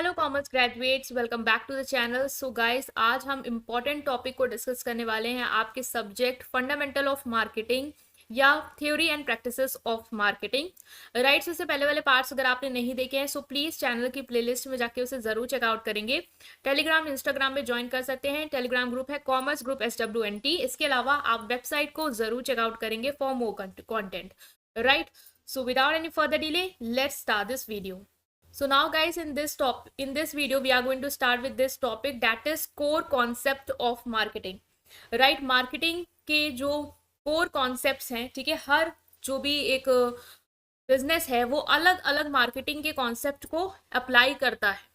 Hello commerce graduates, welcome back to the channel. So guys, आज हम important topic को discuss करने वाले हैं, आपके सब्जेक्ट फंडामेंटल ऑफ मार्केटिंग या theory and practices of marketing. Right, इससे पहले वाले पार्ट्स अगर आपने नहीं देखे हैं सो प्लीज़ चैनल की प्लेलिस्ट में जाके उसे ज़रूर चेकआउट करेंगे। टेलीग्राम इंस्टाग्राम में ज्वाइन कर सकते हैं। टेलीग्राम ग्रुप है कॉमर्स ग्रुप SWNT। इसके अलावा आप वेबसाइट को ज़रूर चेकआउट करेंगे for more content. Right, so without any further delay, let's start this video. So now guys, in this video we are going to start with this topic, that is core concept of marketing. Right, marketing के जो core concepts हैं, ठीक है, हर जो भी एक business है वो अलग अलग मार्केटिंग के कॉन्सेप्ट को अप्लाई करता है।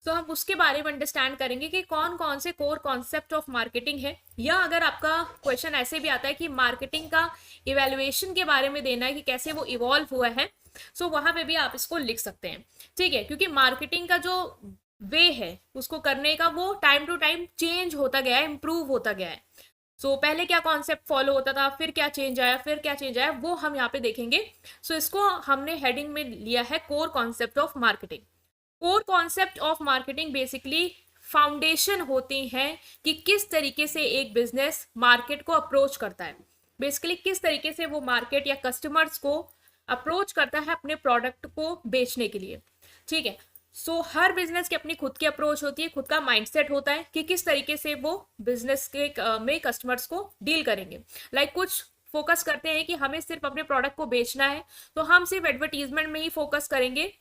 तो हम उसके बारे में अंडरस्टैंड करेंगे कि कौन कौन से कोर कॉन्सेप्ट ऑफ मार्केटिंग है, या अगर आपका क्वेश्चन ऐसे भी आता है कि मार्केटिंग का इवैल्यूएशन के बारे में देना है कि कैसे वो इवॉल्व हुआ है, सो वहां पे भी आप इसको लिख सकते हैं। ठीक है, क्योंकि मार्केटिंग का जो वे है उसको करने का वो टाइम टू टाइम चेंज होता गया है, इम्प्रूव होता गया है। सो पहले क्या कॉन्सेप्ट फॉलो होता था, फिर क्या चेंज आया, फिर क्या चेंज आया, वो हम यहाँ पे देखेंगे। सो इसको हमने हेडिंग में लिया है core concept of marketing. Core concept of marketing basically foundation होती हैं कि किस तरीके से एक बिजनेस मार्केट को अप्रोच करता है, बेसिकली किस तरीके से वो मार्केट या कस्टमर्स को अप्रोच करता है अपने प्रोडक्ट को बेचने के लिए। ठीक है, सो हर बिजनेस की अपनी खुद की अप्रोच होती है, खुद का माइंडसेट होता है कि किस तरीके से वो बिजनेस के में कस्टमर्स को डील करेंगे। लाइक कुछ फोकस करते हैं कि हमें सिर्फ अपने प्रोडक्ट को बेचना है, तो हम सिर्फ एडवर्टीजमेंट में ही फोकस करेंगे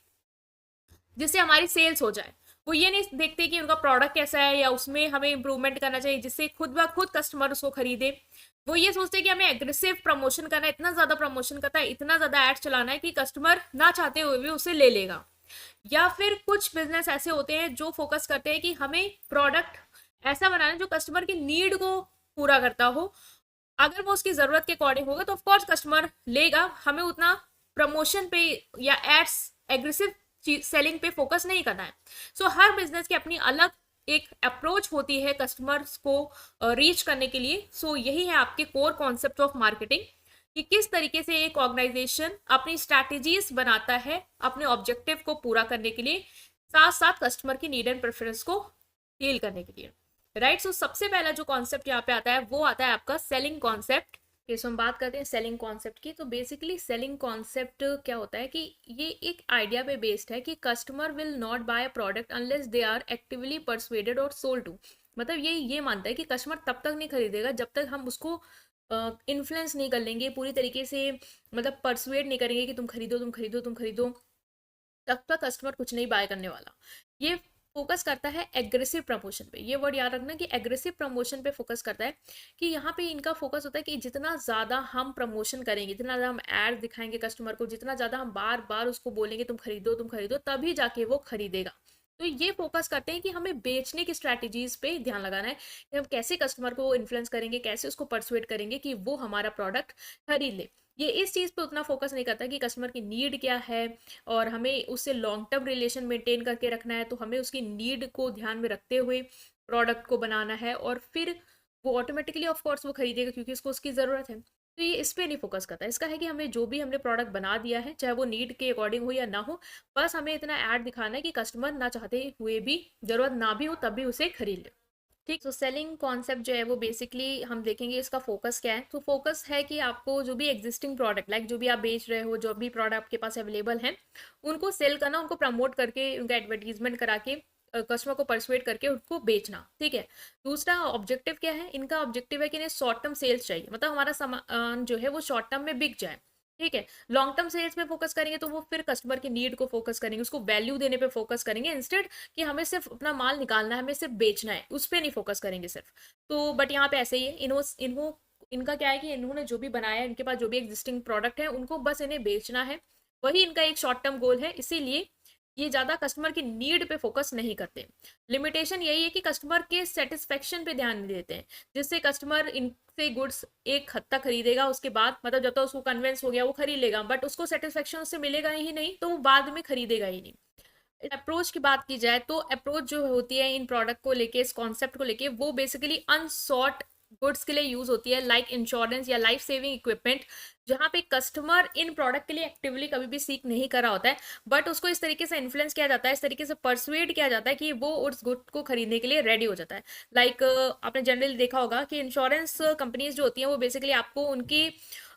जिससे हमारी सेल्स हो जाए। वो ये नहीं देखते कि उनका प्रोडक्ट कैसा है या उसमें हमें इंप्रूवमेंट करना चाहिए जिससे खुद ब खुद कस्टमर उसको खरीदे। वो ये सोचते हैं कि हमें एग्रेसिव प्रमोशन करना है, इतना ज्यादा प्रमोशन करना है, इतना ज्यादा एड चलाना है कि कस्टमर ना चाहते हुए भी उसे ले लेगा। या फिर कुछ बिजनेस ऐसे होते हैं जो फोकस करते हैं कि हमें प्रोडक्ट ऐसा बनाना है जो कस्टमर की नीड को पूरा करता हो। अगर वो उसकी जरूरत के अकॉर्डिंग होगा तो ऑफकोर्स कस्टमर लेगा, हमें उतना प्रमोशन पे या एड्स एग्रेसिव सेलिंग पे फोकस नहीं करना है। सो हर बिजनेस की अपनी अलग एक अप्रोच होती है कस्टमर्स को रीच करने के लिए। सो यही है आपके कोर कॉन्सेप्ट ऑफ मार्केटिंग, कि किस तरीके से एक ऑर्गेनाइजेशन अपनी स्ट्रैटेजीज बनाता है अपने ऑब्जेक्टिव को पूरा करने के लिए, साथ साथ कस्टमर की नीड एंड प्रेफरेंस को डील करने के लिए। राइट, सो सबसे पहला जो कॉन्सेप्ट यहाँ पे आता है वो आता है आपका सेलिंग कॉन्सेप्ट। हम बात करते हैं सेलिंग कॉन्सेप्ट की, तो बेसिकली सेलिंग कॉन्सेप्ट क्या होता है कि ये एक आइडिया पे बेस्ड है कि customer will not buy a product unless they are actively persuaded और सोल्ड टू। मतलब ये मानता है कि कस्टमर तब तक नहीं खरीदेगा जब तक हम उसको इन्फ्लुएंस नहीं कर लेंगे पूरी तरीके से, मतलब परसुएड नहीं करेंगे कि तुम खरीदो तुम खरीदो तुम खरीदो, तब तक कस्टमर कुछ नहीं बाय करने वाला। ये फोकस करता है एग्रेसिव प्रमोशन पे। ये वर्ड याद रखना कि एग्रेसिव प्रमोशन पे फोकस करता है, कि यहाँ पे इनका फोकस होता है कि जितना ज़्यादा हम प्रमोशन करेंगे, जितना ज़्यादा हम एड दिखाएंगे कस्टमर को, जितना ज़्यादा हम बार बार उसको बोलेंगे तुम खरीदो, तभी जाके वो खरीदेगा। तो ये फोकस करते हैं कि हमें बेचने की स्ट्रैटेजीज पे ध्यान लगाना है कि हम कैसे कस्टमर को इन्फ्लुएंस करेंगे, कैसे उसको परसुएट करेंगे कि वो हमारा प्रोडक्ट खरीद ले। ये इस चीज़ पे उतना फोकस नहीं करता कि कस्टमर की नीड क्या है और हमें उससे लॉन्ग टर्म रिलेशन मेंटेन करके रखना है, तो हमें उसकी नीड को ध्यान में रखते हुए प्रोडक्ट को बनाना है, और फिर वो ऑटोमेटिकली ऑफ कोर्स वो खरीदेगा क्योंकि उसको उसकी ज़रूरत है। तो ये इस पे नहीं फोकस करता। इसका है कि हमें जो भी हमने प्रोडक्ट बना दिया है, चाहे वो नीड के अकॉर्डिंग हो या ना हो, बस हमें इतना ऐड दिखाना है कि कस्टमर ना चाहते हुए भी, ज़रूरत ना भी हो तब भी उसे खरीद ले। ठीक, तो सेलिंग कॉन्सेप्ट जो है वो बेसिकली हम देखेंगे इसका फोकस क्या है। तो फोकस है कि आपको जो भी एग्जिस्टिंग प्रोडक्ट, लाइक जो भी आप बेच रहे हो, जो भी प्रोडक्ट आपके पास अवेलेबल है, उनको सेल करना, उनको प्रमोट करके, उनका एडवर्टीजमेंट करा के, कस्टमर को परसुएट करके उनको बेचना। ठीक है, दूसरा ऑब्जेक्टिव क्या है इनका? ऑब्जेक्टिव है कि इन्हें शॉर्ट टर्म सेल्स चाहिए, मतलब हमारा सामान जो है वो शॉर्ट टर्म में बिक जाए। ठीक है, लॉन्ग टर्म सेल्स में फोकस करेंगे तो वो फिर कस्टमर की नीड को फोकस करेंगे, उसको वैल्यू देने पे फोकस करेंगे, इंस्टेड कि हमें सिर्फ अपना माल निकालना है, हमें सिर्फ बेचना है, उस पर नहीं फोकस करेंगे सिर्फ। तो बट यहाँ पे ऐसे ही है, इनका क्या है कि इन्होंने जो भी बनाया है, इनके पास जो भी एग्जिस्टिंग प्रोडक्ट है, उनको बस इन्हें बेचना है, वही इनका एक शॉर्ट टर्म गोल है। इसीलिए ये ज्यादा कस्टमर की नीड पे फोकस नहीं करते। लिमिटेशन यही है कि कस्टमर के सेटिस्फेक्शन पे ध्यान नहीं देते हैं, जिससे कस्टमर इनसे गुड्स एक हद तक खरीदेगा, उसके बाद मतलब जब तक उसको कन्विंस हो गया वो खरीद लेगा, बट उसको सेटिस्फेक्शन उससे मिलेगा ही नहीं, तो वो बाद में खरीदेगा ही नहीं। अप्रोच की बात की जाए तो अप्रोच जो होती है इन प्रोडक्ट को लेके, इस कॉन्सेप्ट को लेके, वो बेसिकली अनसॉट गुड्स के लिए यूज होती है, लाइक इंश्योरेंस या लाइफ सेविंग इक्विपमेंट, जहाँ पे कस्टमर इन प्रोडक्ट के लिए एक्टिवली कभी भी सीख नहीं कर रहा होता है, बट उसको इस तरीके से इन्फ्लुएंस किया जाता है, इस तरीके से परसुएड किया जाता है कि वो उस गुड को खरीदने के लिए रेडी हो जाता है। लाइक आपने जनरली देखा होगा कि इंश्योरेंस कंपनीज जो होती हैं वो बेसिकली आपको उनकी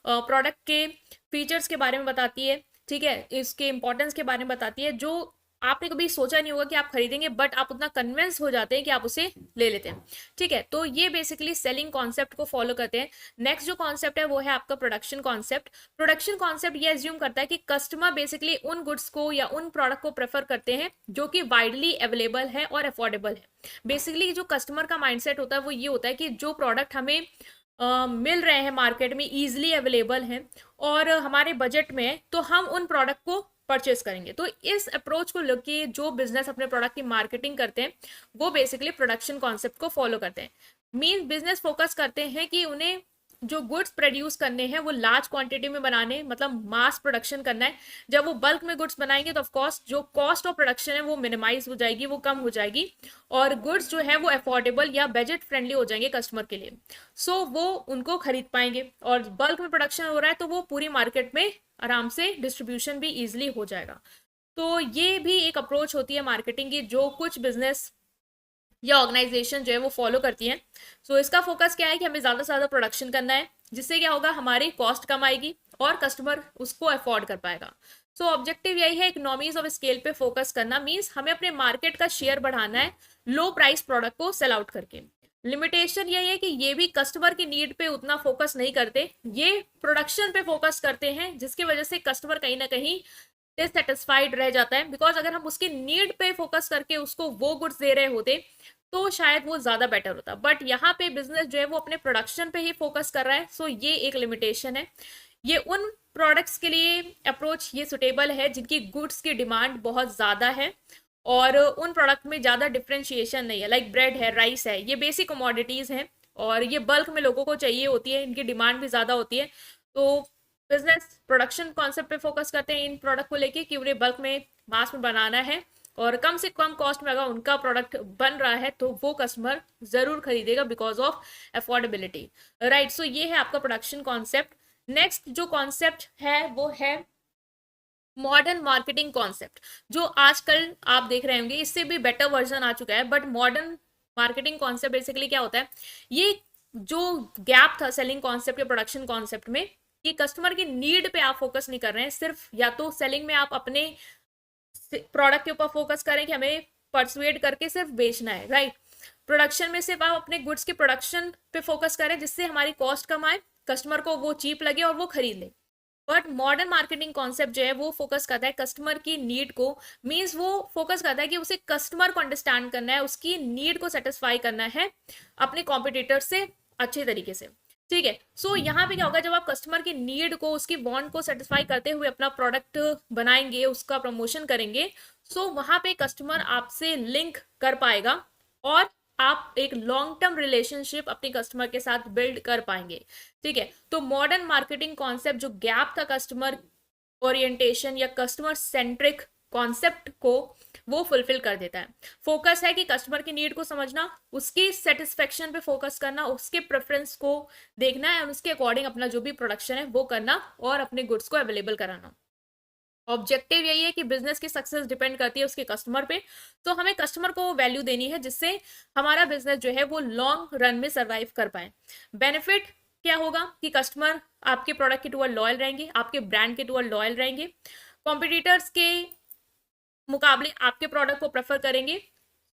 प्रोडक्ट के फीचर्स के बारे में बताती है, ठीक है, इसके इंपॉर्टेंस के बारे में बताती है, जो आपने कभी सोचा नहीं होगा कि आप खरीदेंगे, बट आप उतना कन्विंस हो जाते हैं कि आप उसे ले लेते हैं, ठीक है। तो ये बेसिकली सेलिंग कॉन्सेप्ट को फॉलो करते हैं। नेक्स्ट जो कॉन्सेप्ट है वो है आपका प्रोडक्शन कॉन्सेप्ट। प्रोडक्शन कॉन्सेप्ट ये एज्यूम करता है कि कस्टमर बेसिकली उन गुड्स को या उन प्रोडक्ट को प्रेफर करते हैं जो कि वाइडली अवेलेबल है और अफोर्डेबल है। बेसिकली जो कस्टमर का माइंडसेट होता है वो ये होता है कि जो प्रोडक्ट हमें मिल रहे हैं मार्केट में, इजीली अवेलेबल हैं और हमारे बजट में है, तो हम उन प्रोडक्ट को परचेस करेंगे। तो इस अप्रोच को लेके जो बिजनेस अपने प्रोडक्ट की मार्केटिंग करते हैं वो बेसिकली प्रोडक्शन कॉन्सेप्ट को फॉलो करते हैं। मीन बिजनेस फोकस करते हैं कि उन्हें जो गुड्स प्रोड्यूस करने हैं वो लार्ज क्वांटिटी में बनाने, मतलब मास प्रोडक्शन करना है। जब वो बल्क में गुड्स बनाएंगे तो ऑफकोर्स जो कॉस्ट ऑफ प्रोडक्शन है वो मिनिमाइज हो जाएगी, वो कम हो जाएगी और गुड्स जो है वो अफोर्डेबल या बजट फ्रेंडली हो जाएंगे कस्टमर के लिए। सो वो उनको खरीद पाएंगे और बल्क में प्रोडक्शन हो रहा है तो वो पूरी मार्केट में आराम से डिस्ट्रीब्यूशन भी ईजिली हो जाएगा। तो ये भी एक अप्रोच होती है मार्केटिंग की जो कुछ बिजनेस या ऑर्गेनाइजेशन जो है वो फॉलो करती है। सो इसका फोकस क्या है कि हमें ज़्यादा से ज़्यादा प्रोडक्शन करना है, जिससे क्या होगा, हमारी कॉस्ट कम आएगी और कस्टमर उसको अफोर्ड कर पाएगा। सो ऑब्जेक्टिव यही है, इकोनॉमीज ऑफ स्केल पे फोकस करना, मीन्स हमें अपने मार्केट का शेयर बढ़ाना है लो प्राइस प्रोडक्ट को सेल आउट करके। लिमिटेशन यही है कि ये भी कस्टमर की नीड पे उतना फोकस नहीं करते, ये प्रोडक्शन पे फोकस करते हैं, जिसकी वजह से कस्टमर कहीं ना कहीं डिससेटिस्फाइड रह जाता है। बिकॉज अगर हम उसकी नीड पे फोकस करके उसको वो गुड्स दे रहे होते तो शायद वो ज्यादा बेटर होता, बट यहाँ पे बिजनेस जो है वो अपने प्रोडक्शन पे ही फोकस कर रहा है। सो ये एक लिमिटेशन है। ये उन प्रोडक्ट्स के लिए अप्रोच ये सुटेबल है जिनकी गुड्स की डिमांड बहुत ज्यादा है और उन प्रोडक्ट में ज्यादा डिफ्रेंशिएशन नहीं है, लाइक ब्रेड है, राइस है, ये बेसिक कमोडिटीज हैं और ये बल्क में लोगों को चाहिए होती है, इनकी डिमांड भी ज्यादा होती है। तो बिजनेस प्रोडक्शन कॉन्सेप्ट पे फोकस करते हैं इन प्रोडक्ट को लेके कि उन्हें बल्क में मास में बनाना है और कम से कम कॉस्ट में अगर उनका प्रोडक्ट बन रहा है तो वो कस्टमर जरूर खरीदेगा बिकॉज ऑफ अफोर्डेबिलिटी, राइट। सो ये है आपका प्रोडक्शन कॉन्सेप्ट। नेक्स्ट जो कॉन्सेप्ट है वो है मॉडर्न मार्केटिंग कॉन्सेप्ट, जो आजकल आप देख रहे होंगे, इससे भी बेटर वर्जन आ चुका है। But modern marketing concept basically क्या होता है, ये जो गैप था सेलिंग कॉन्सेप्ट या प्रोडक्शन कॉन्सेप्ट में, कि कस्टमर की नीड पे आप फोकस नहीं कर रहे हैं सिर्फ, या तो सेलिंग में आप अपने प्रोडक्ट के ऊपर फोकस करें कि हमें परसुएड करके सिर्फ बेचना है, राइट। प्रोडक्शन में सिर्फ आप अपने गुड्स के प्रोडक्शन पे फोकस करें जिससे हमारी कॉस्ट कम आए, कस्टमर को वो चीप लगे और वो खरीद ले। बट मॉडर्न मार्केटिंग कॉन्सेप्ट जो है वो फोकस करता है कस्टमर की नीड को, मींस वो फोकस करता है कि उसे कस्टमर को अंडरस्टैंड करना है, उसकी नीड को सेटिस्फाई करना है अपने कॉम्पिटिटर से अच्छे तरीके से, ठीक है। सो यहाँ पे क्या होगा, जब आप कस्टमर की नीड को, उसकी वांट को सेटिस्फाई करते हुए अपना प्रोडक्ट बनाएंगे, उसका प्रमोशन करेंगे, सो वहां पे कस्टमर आपसे लिंक कर पाएगा और आप एक लॉन्ग टर्म रिलेशनशिप अपने कस्टमर के साथ बिल्ड कर पाएंगे, ठीक है। तो मॉडर्न मार्केटिंग कॉन्सेप्ट जो गैप था कस्टमर ओरिएंटेशन या कस्टमर सेंट्रिक कॉन्सेप्ट को वो फुलफिल कर देता है। फोकस है कि कस्टमर की नीड को समझना, उसकी सेटिस्फेक्शन पे फोकस करना, उसके प्रेफरेंस को देखना है और उसके अकॉर्डिंग अपना जो भी प्रोडक्शन है वो करना और अपने गुड्स को अवेलेबल कराना। ऑब्जेक्टिव यही है कि बिजनेस की सक्सेस डिपेंड करती है उसके कस्टमर पे, तो हमें कस्टमर को वैल्यू देनी है जिससे हमारा बिजनेस जो है वो लॉन्ग रन में सर्वाइव कर पाए। बेनिफिट क्या होगा कि कस्टमर आपके प्रोडक्ट के टुवर्ड लॉयल रहेंगे, आपके ब्रांड के टुवर्ड लॉयल रहेंगे, कॉम्पिटिटर्स के मुकाबले आपके प्रोडक्ट को प्रेफर करेंगे,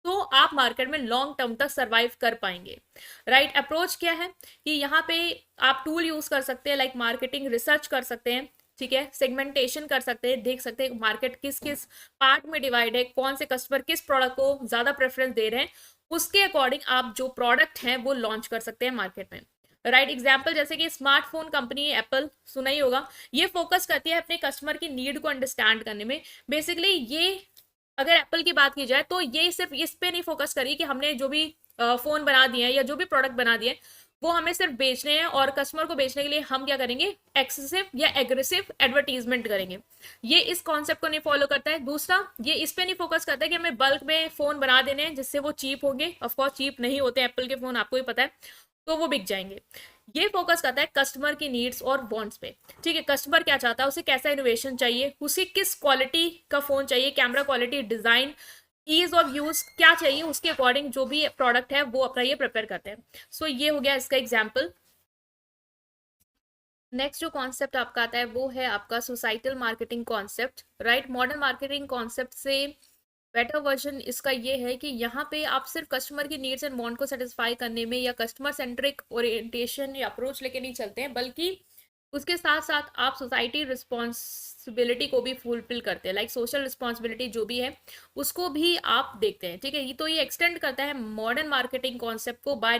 तो आप मार्केट में लॉन्ग टर्म तक सर्वाइव कर पाएंगे, राइट। अप्रोच क्या है कि यहाँ पे आप टूल यूज कर सकते हैं, लाइक मार्केटिंग रिसर्च कर सकते हैं, ठीक है, सेगमेंटेशन कर सकते हैं, देख सकते हैं मार्केट किस किस पार्ट में डिवाइड है, कौन से कस्टमर किस प्रोडक्ट को ज्यादा प्रेफरेंस दे रहे हैं, उसके अकॉर्डिंग आप जो प्रोडक्ट हैं वो लॉन्च कर सकते हैं मार्केट में, राइट। एग्जाम्पल जैसे कि स्मार्टफोन कंपनी एप्पल, सुना ही होगा, ये फोकस करती है अपने कस्टमर की नीड को अंडरस्टैंड करने में। बेसिकली ये, अगर एप्पल की बात की जाए तो ये सिर्फ इस पे नहीं फोकस करी कि हमने जो भी फोन बना दिए हैं या जो भी प्रोडक्ट बना दिए वो हमें सिर्फ बेचने हैं और कस्टमर को बेचने के लिए हम क्या करेंगे, एक्सेसिव या एग्रेसिव एडवर्टीजमेंट करेंगे, ये इस कॉन्सेप्ट को नहीं फॉलो करता है। दूसरा, ये इस पे नहीं फोकस करता है कि हमें बल्क में फोन बना देने हैं जिससे वो चीप होंगे, ऑफकोर्स चीप नहीं होते एप्पल के फोन, आपको ही पता है। तो वो बिक जाएंगे। ये फोकस करता है कस्टमर की नीड्स और वांट्स पे। ठीक है, कस्टमर क्या चाहता है, उसे कैसा इनोवेशन चाहिए, उसे किस क्वालिटी का फोन चाहिए, camera quality, design, ease of use क्या चाहिए, उसके अकॉर्डिंग जो भी प्रोडक्ट है वो अपना ये प्रिपेयर करते हैं। सो ये हो गया इसका एग्जाम्पल। नेक्स्ट जो कॉन्सेप्ट आपका आता है वो है आपका societal marketing concept, right. Modern marketing concept से बेटर वर्जन इसका ये है कि यहाँ पे आप सिर्फ कस्टमर की नीड्स एंड वांट को सेटिस्फाई करने में या कस्टमर सेंट्रिक ओरिएंटेशन या अप्रोच लेके नहीं चलते हैं, बल्कि उसके साथ साथ आप सोसाइटी रिस्पॉन्सिबिलिटी को भी फुलफिल करते हैं, लाइक सोशल रिस्पॉन्सिबिलिटी जो भी है उसको भी आप देखते हैं। ठीक है, ये तो ये एक्सटेंड करता है मॉडर्न मार्केटिंग कॉन्सेप्ट को bye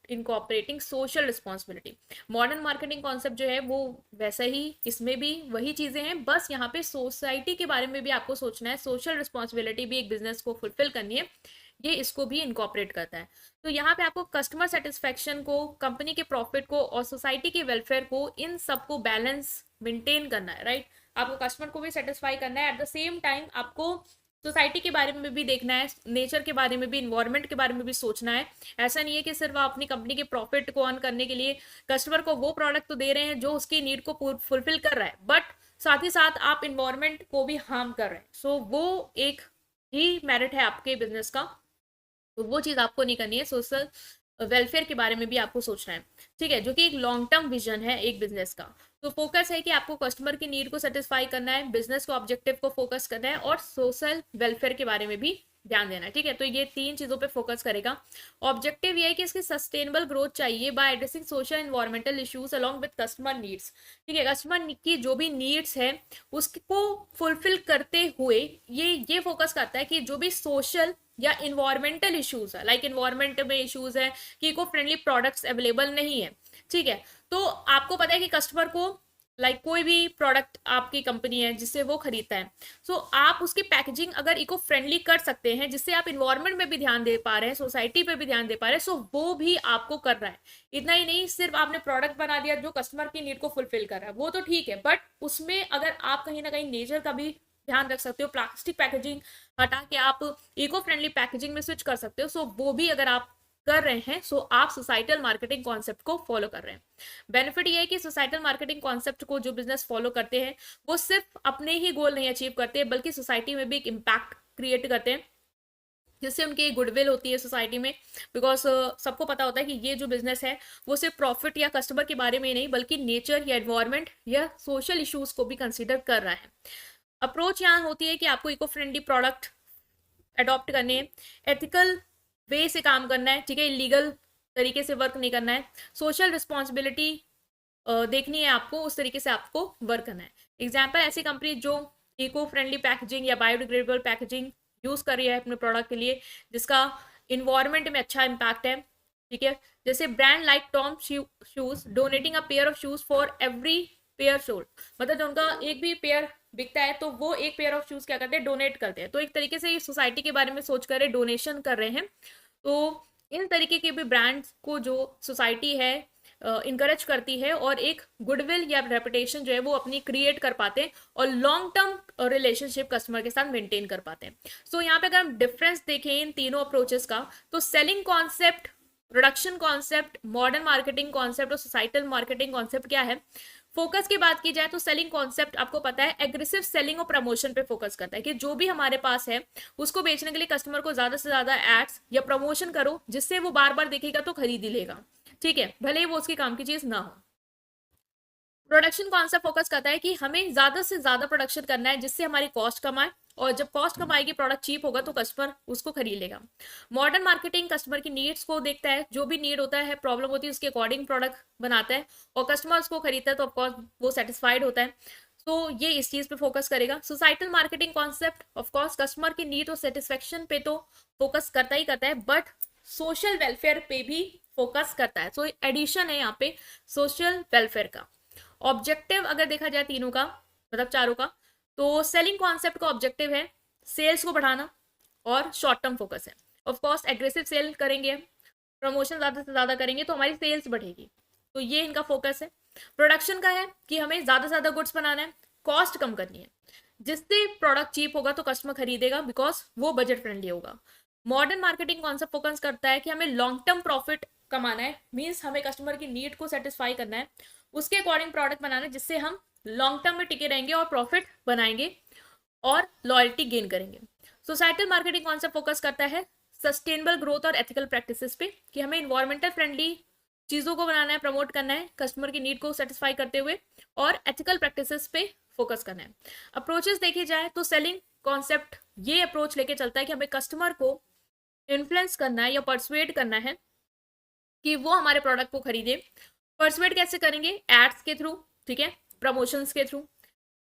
incorporating social responsibility. Modern marketing concept जो है वो वैसा ही, इसमें भी वही चीजें हैं, बस यहाँ पे सोसाइटी के बारे में भी आपको सोचना है, सोशल रिस्पॉन्सिबिलिटी भी एक बिजनेस को फुलफिल करनी है, ये इसको भी इनकॉर्पोरेट करता है। तो यहाँ पे आपको कस्टमर सेटिस्फेक्शन को, कंपनी के प्रॉफिट को और सोसाइटी के वेलफेयर को, इन सबको बैलेंस मेंटेन करना है, राइट। आपको कस्टमर को भी सेटिस्फाई करना है, एट द सेम टाइम आपको सोसाइटी के बारे में भी देखना है, नेचर के बारे में भी, इन्वायरमेंट के बारे में भी सोचना है। ऐसा नहीं है कि सिर्फ आप अपनी कंपनी के प्रॉफिट को अर्न करने के लिए कस्टमर को वो प्रोडक्ट तो दे रहे हैं जो उसकी नीड को फुलफिल कर रहा है, बट साथ ही साथ आप इन्वायरमेंट को भी हार्म कर रहे हैं। सो वो एक ही मेरिट है आपके बिजनेस का, तो वो चीज आपको नहीं करनी है। सोशल वेलफेयर के बारे में भी आपको सोचना है, ठीक है, जो कि एक लॉन्ग टर्म विजन है एक बिजनेस का। तो फोकस है कि आपको कस्टमर की नीड को सेटिस्फाई करना है, बिजनेस को ऑब्जेक्टिव को फोकस करना है और सोशल वेलफेयर के बारे में भी ध्यान देना है। ठीक है, तो ये तीन चीजों पे फोकस करेगा। ऑब्जेक्टिव ये है कि इसकी सस्टेनेबल ग्रोथ चाहिए by addressing social environmental issues along with customer needs. ठीक है, कस्टमर की जो भी नीड्स है उसको फुलफिल करते हुए ये फोकस करता है कि जो भी सोशल या इन्वायरमेंटल इश्यूज है, लाइक इन्वायरमेंट में इश्यूज है कि इको फ्रेंडली प्रोडक्ट्स अवेलेबल नहीं है। ठीक है, तो आपको पता है कि कस्टमर को कोई भी प्रोडक्ट आपकी कंपनी है जिससे वो खरीदता है, सो आप उसकी पैकेजिंग अगर इको फ्रेंडली कर सकते हैं जिससे आप इन्वायरमेंट में भी ध्यान दे पा रहे हैं, सोसाइटी पे भी ध्यान दे पा रहे हैं, सो वो भी आपको कर रहा है। इतना ही नहीं, सिर्फ आपने प्रोडक्ट बना दिया जो कस्टमर की नीड को फुलफिल कर रहा है वो तो ठीक है, बट उसमें अगर आप कहीं ना कहीं नेचर का भी ध्यान रख सकते हो, प्लास्टिक पैकेजिंग हटा के आप इको फ्रेंडली पैकेजिंग में स्विच कर सकते हो, सो वो भी अगर आप कर रहे हैं, सो आप सोसाइटल मार्केटिंग कॉन्सेप्ट को फॉलो कर रहे हैं। बेनिफिट ये है कि सोसाइटल मार्केटिंग कॉन्सेप्ट को जो बिजनेस फॉलो करते हैं वो सिर्फ अपने ही गोल नहीं अचीव करते, बल्कि सोसाइटी में भी एक इम्पैक्ट क्रिएट करते हैं, जिससे उनकी गुडविल होती है सोसाइटी में। बिकॉज सबको पता होता है कि ये जो बिजनेस है वो सिर्फ प्रॉफिट या कस्टमर के बारे में ही नहीं, बल्कि नेचर या एनवायरमेंट या सोशल इश्यूज को भी कंसिडर कर रहा है। अप्रोच यहाँ होती है कि आपको इको फ्रेंडली प्रोडक्ट अडॉप्ट करने हैं, एथिकल वे से काम करना है, ठीक है, इलीगल तरीके से वर्क नहीं करना है, सोशल रिस्पॉन्सिबिलिटी देखनी है आपको, उस तरीके से आपको वर्क करना है। एग्जाम्पल, ऐसी कंपनी जो इको फ्रेंडली पैकेजिंग या बायोडिग्रेडेबल पैकेजिंग यूज कर रही है अपने प्रोडक्ट के लिए जिसका इन्वायरमेंट में अच्छा इम्पैक्ट है। ठीक है, जैसे brand like Tom shoes donating a pair of shoes for every pair sold, मतलब जो उनका एक भी पेयर बिकता है तो वो एक पेयर ऑफ शूज क्या करते हैं, डोनेट करते हैं। तो एक तरीके से ये सोसाइटी के बारे में सोच कर डोनेशन कर रहे हैं। तो इन तरीके के भी ब्रांड्स को जो सोसाइटी है इनकरेज करती है और एक गुडविल या रेपुटेशन जो है वो अपनी क्रिएट कर पाते हैं और लॉन्ग टर्म रिलेशनशिप कस्टमर के साथ मेंटेन कर पाते हैं। सो यहाँ पे अगर हम डिफरेंस देखें इन तीनों अप्रोचेस का, तो selling concept, production concept, modern marketing concept और सोसाइटल मार्केटिंग कॉन्सेप्ट क्या है। फोकस की बात की जाए तो सेलिंग कॉन्सेप्ट आपको पता है एग्रेसिव सेलिंग और प्रमोशन पे फोकस करता है कि जो भी हमारे पास है उसको बेचने के लिए कस्टमर को ज्यादा से ज्यादा एड्स या प्रमोशन करो जिससे वो बार बार देखेगा तो खरीद ही लेगा। ठीक है, भले ही वो उसकी काम की चीज ना हो। प्रोडक्शन कॉन्सेप्ट फोकस करता है कि हमें ज्यादा से ज्यादा प्रोडक्शन करना है जिससे हमारी कॉस्ट कम आए, और जब कॉस्ट कम आएगी प्रोडक्ट चीप होगा तो कस्टमर उसको खरीद लेगा। मॉडर्न मार्केटिंग कस्टमर की नीड्स को देखता है, जो भी नीड होता है, प्रॉब्लम होती है, उसके अकॉर्डिंग प्रोडक्ट बनाता है और कस्टमर उसको खरीदता है तो ऑफकोर्स वो सेटिस्फाइड होता है। तो ये इस चीज पे फोकस करेगा। Societal marketing concept of course customer की नीड और सेटिस्फेक्शन पे तो फोकस करता ही करता है, बट सोशल वेलफेयर पे भी फोकस करता है। सो एडिशन है यहाँ पे सोशल वेलफेयर का। ऑब्जेक्टिव अगर देखा जाए तीनों का, मतलब चारों का, तो सेलिंग कॉन्सेप्ट का ऑब्जेक्टिव है सेल्स को बढ़ाना और शॉर्ट टर्म फोकस है। ऑफ कोर्स एग्रेसिव सेल करेंगे, प्रमोशन ज्यादा से ज्यादा करेंगे तो हमारी सेल्स बढ़ेगी, तो ये इनका फोकस है। प्रोडक्शन का है कि हमें ज्यादा से ज्यादा गुड्स बनाना है, कॉस्ट कम करनी है, जिससे प्रोडक्ट चीप होगा तो कस्टमर खरीदेगा बिकॉज वो बजट फ्रेंडली होगा। मॉडर्न मार्केटिंग कॉन्सेप्ट फोकस करता है कि हमें लॉन्ग टर्म प्रॉफिट कमाना है, मीन्स हमें कस्टमर की नीड को सेटिस्फाई करना है, उसके अकॉर्डिंग प्रोडक्ट बनाना है जिससे हम लॉन्ग टर्म में टिके रहेंगे और प्रॉफिट बनाएंगे और लॉयल्टी गेन करेंगे। सोसाइटल मार्केटिंग कौन सा फोकस करता है? सस्टेनेबल ग्रोथ और एथिकल प्रैक्टिसेस पे, कि हमें इन्वायरमेंटल फ्रेंडली चीज़ों को बनाना है, प्रमोट करना है कस्टमर की नीड को सेटिस्फाई करते हुए, और एथिकल प्रैक्टिसेस पे फोकस करना है। अप्रोचेस देखी जाए तो सेलिंग कॉन्सेप्ट ये अप्रोच लेके चलता है कि हमें कस्टमर को इन्फ्लुएंस करना है या परसुएड करना है कि वो हमारे प्रोडक्ट को खरीदे। परसुएड कैसे करेंगे? एड्स के थ्रू, ठीक है, प्रमोशंस के थ्रू।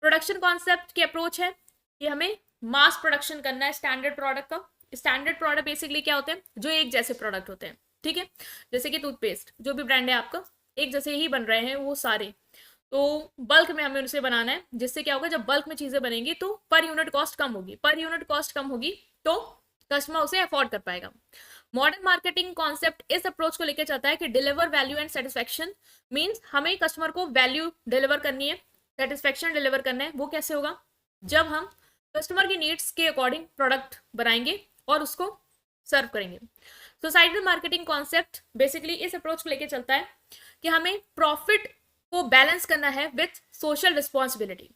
प्रोडक्शन कॉन्सेप्ट की अप्रोच है कि हमें मास प्रोडक्शन करना है स्टैंडर्ड प्रोडक्ट का। स्टैंडर्ड प्रोडक्ट बेसिकली क्या होते हैं? जो एक जैसे प्रोडक्ट होते हैं, ठीक है, जैसे कि टूथपेस्ट, जो भी ब्रांड है आपका, एक जैसे ही बन रहे हैं वो सारे, तो बल्क में हमें उनसे बनाना है, जिससे क्या होगा, जब बल्क में चीजें बनेंगी तो पर यूनिट कॉस्ट कम होगी, पर यूनिट कॉस्ट कम होगी तो कस्टमर उसे अफोर्ड कर पाएगा। मॉडर्न मार्केटिंग कॉन्सेप्ट इस अप्रोच को लेकर चलता है कि deliver value and satisfaction, means हमें कस्टमर को वैल्यू डिलीवर करनी है, सेटिस्फेक्शन डिलीवर करना है। वो कैसे होगा? जब हम कस्टमर की नीड्स के अकॉर्डिंग प्रोडक्ट बनाएंगे और उसको सर्व करेंगे। सोसाइटल मार्केटिंग कॉन्सेप्ट बेसिकली इस अप्रोच को लेकर चलता है कि हमें प्रॉफिट को बैलेंस करना है विथ सोशल रिस्पॉन्सिबिलिटी।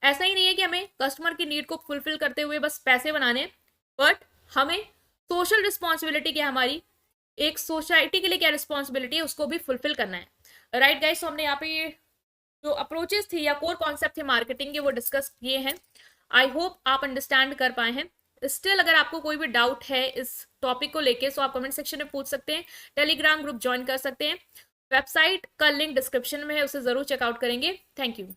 ऐसा ही नहीं है कि हमें कस्टमर की नीड को फुलफिल करते हुए बस पैसे बनाने, बट हमें सोशल रिस्पॉन्सिबिलिटी क्या, हमारी एक सोसाइटी के लिए क्या रिस्पॉन्सिबिलिटी है, उसको भी फुलफिल करना है। राइट गाइस, तो हमने यहाँ पे ये जो अप्रोचेस थी या कोर कॉन्सेप्ट थे मार्केटिंग के वो डिस्कस किए हैं। आई होप आप अंडरस्टैंड कर पाए हैं। स्टिल अगर आपको कोई भी डाउट है इस टॉपिक को लेके तो आप कमेंट सेक्शन में पूछ सकते हैं, टेलीग्राम ग्रुप ज्वाइन कर सकते हैं, वेबसाइट का लिंक डिस्क्रिप्शन में है, उसे जरूर चेकआउट करेंगे। Thank you.